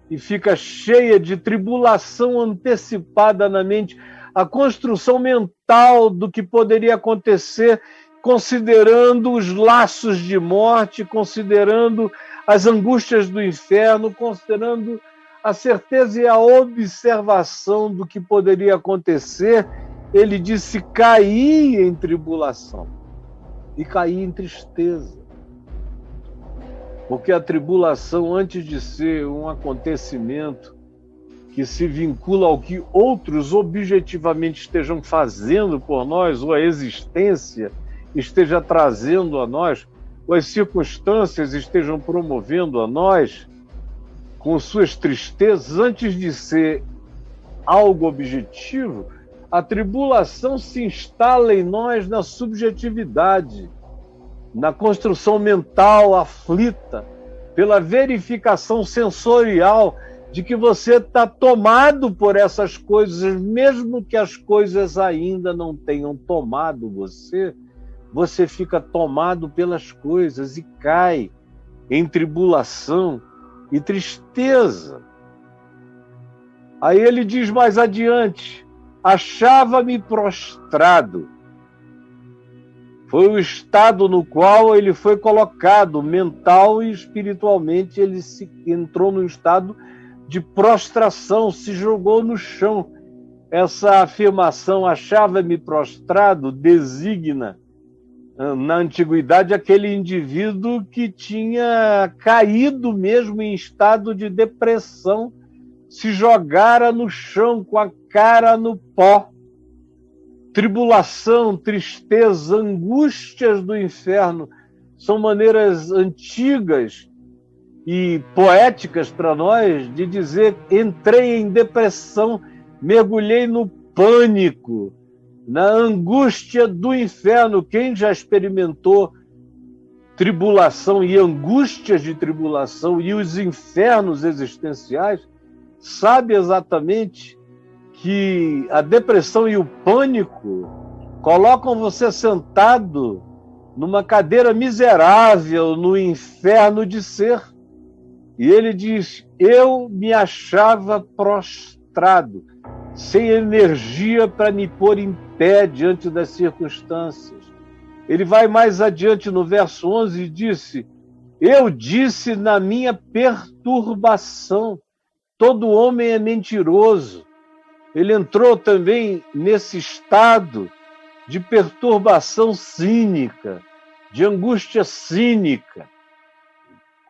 e fica cheia de tribulação antecipada na mente, a construção mental do que poderia acontecer, considerando os laços de morte, considerando as angústias do inferno, considerando a certeza e a observação do que poderia acontecer. Ele disse: caí em tribulação e caí em tristeza. Porque a tribulação, antes de ser um acontecimento que se vincula ao que outros objetivamente estejam fazendo por nós, ou a existência esteja trazendo a nós, ou as circunstâncias estejam promovendo a nós, com suas tristezas, antes de ser algo objetivo, a tribulação se instala em nós na subjetividade, na construção mental aflita, pela verificação sensorial de que você está tomado por essas coisas, mesmo que as coisas ainda não tenham tomado você, você fica tomado pelas coisas e cai em tribulação e tristeza. Aí ele diz mais adiante: achava-me prostrado. Foi o estado no qual ele foi colocado, mental e espiritualmente. Ele entrou num estado de prostração, se jogou no chão. Essa afirmação, achava-me prostrado, designa, na antiguidade, aquele indivíduo que tinha caído mesmo em estado de depressão, se jogara no chão com a cara no pó. Tribulação, tristeza, angústias do inferno são maneiras antigas e poéticas para nós de dizer: entrei em depressão, mergulhei no pânico, na angústia do inferno. Quem já experimentou tribulação e angústias de tribulação e os infernos existenciais sabe exatamente que a depressão e o pânico colocam você sentado numa cadeira miserável no inferno de ser. E ele diz: eu me achava prostrado, sem energia para me pôr em pé diante das circunstâncias. Ele vai mais adiante no verso 11 e disse: eu disse na minha perturbação, todo homem é mentiroso. Ele entrou também nesse estado de perturbação cínica, de angústia cínica,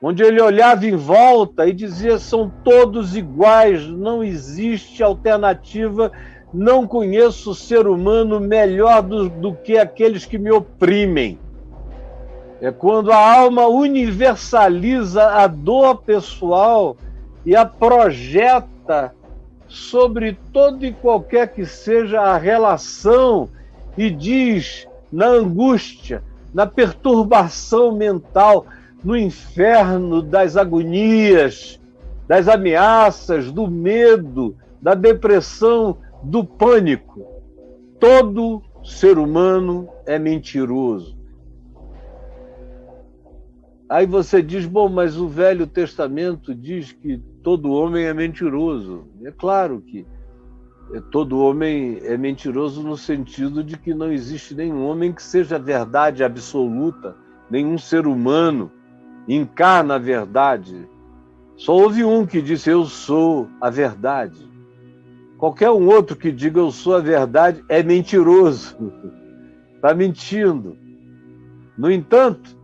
onde ele olhava em volta e dizia: são todos iguais, não existe alternativa, não conheço ser humano melhor do que aqueles que me oprimem. É quando a alma universaliza a dor pessoal e a projeta sobre todo e qualquer que seja a relação, e diz, na angústia, na perturbação mental, no inferno das agonias, das ameaças, do medo, da depressão, do pânico. Todo ser humano é mentiroso. Aí você diz: bom, mas o Velho Testamento diz que todo homem é mentiroso. É claro que todo homem é mentiroso no sentido de que não existe nenhum homem que seja verdade absoluta, nenhum ser humano encarna a verdade. Só houve um que disse: eu sou a verdade. Qualquer um outro que diga eu sou a verdade é mentiroso, está mentindo. No entanto,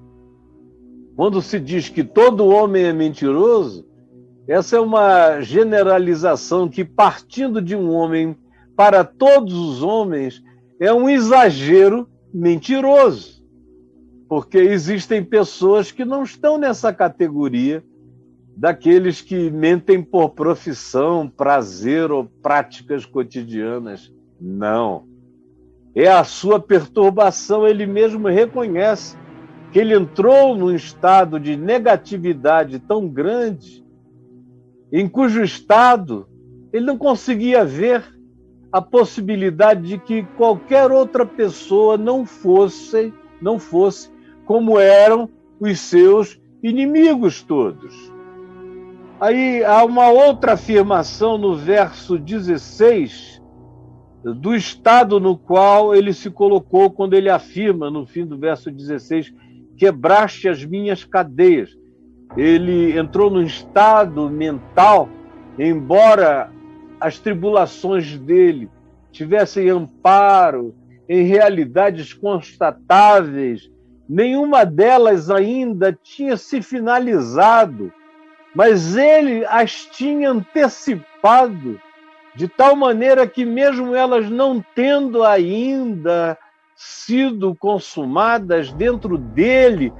quando se diz que todo homem é mentiroso, essa é uma generalização que, partindo de um homem para todos os homens, é um exagero mentiroso. Porque existem pessoas que não estão nessa categoria daqueles que mentem por profissão, prazer ou práticas cotidianas. Não. É a sua perturbação, ele mesmo reconhece que ele entrou num estado de negatividade tão grande, em cujo estado ele não conseguia ver a possibilidade de que qualquer outra pessoa não fosse como eram os seus inimigos todos. Aí há uma outra afirmação no verso 16, do estado no qual ele se colocou quando ele afirma, no fim do verso 16, quebraste as minhas cadeias. Ele entrou num estado mental, embora as tribulações dele tivessem amparo em realidades constatáveis, nenhuma delas ainda tinha se finalizado, mas ele as tinha antecipado, de tal maneira que, mesmo elas não tendo ainda sido consumadas dentro dele,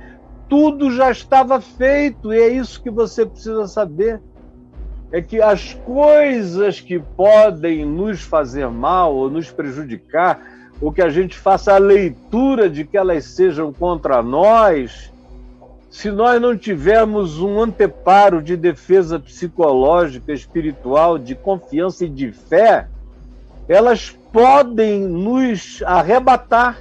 tudo já estava feito. E é isso que você precisa saber. É que as coisas que podem nos fazer mal ou nos prejudicar, ou que a gente faça a leitura de que elas sejam contra nós, se nós não tivermos um anteparo de defesa psicológica, espiritual, de confiança e de fé, elas podem nos arrebatar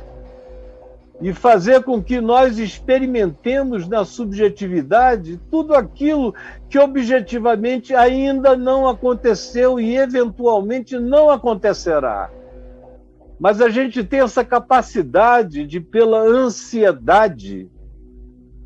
e fazer com que nós experimentemos na subjetividade tudo aquilo que objetivamente ainda não aconteceu e eventualmente não acontecerá. Mas a gente tem essa capacidade de, pela ansiedade,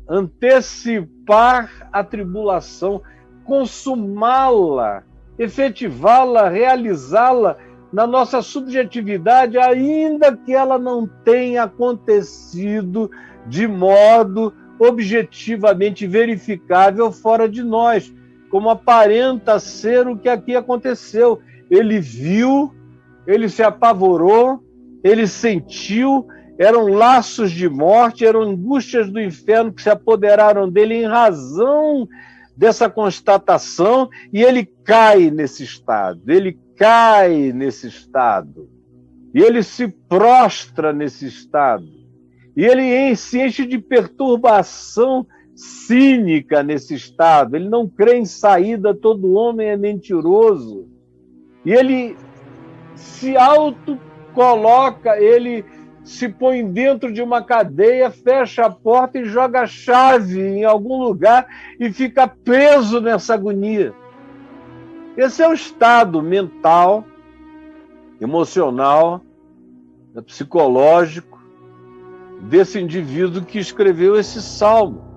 antecipar a tribulação, consumá-la, efetivá-la, realizá-la na nossa subjetividade, ainda que ela não tenha acontecido de modo objetivamente verificável fora de nós, como aparenta ser o que aqui aconteceu. Ele viu, ele se apavorou, ele sentiu, eram laços de morte, eram angústias do inferno que se apoderaram dele em razão dessa constatação, e ele cai nesse estado, e ele se prostra nesse estado, e ele se enche de perturbação cínica nesse estado, ele não crê em saída, todo homem é mentiroso, e ele se autocoloca, ele se põe dentro de uma cadeia, fecha a porta e joga a chave em algum lugar e fica preso nessa agonia. Esse é o estado mental, emocional, psicológico desse indivíduo que escreveu esse salmo.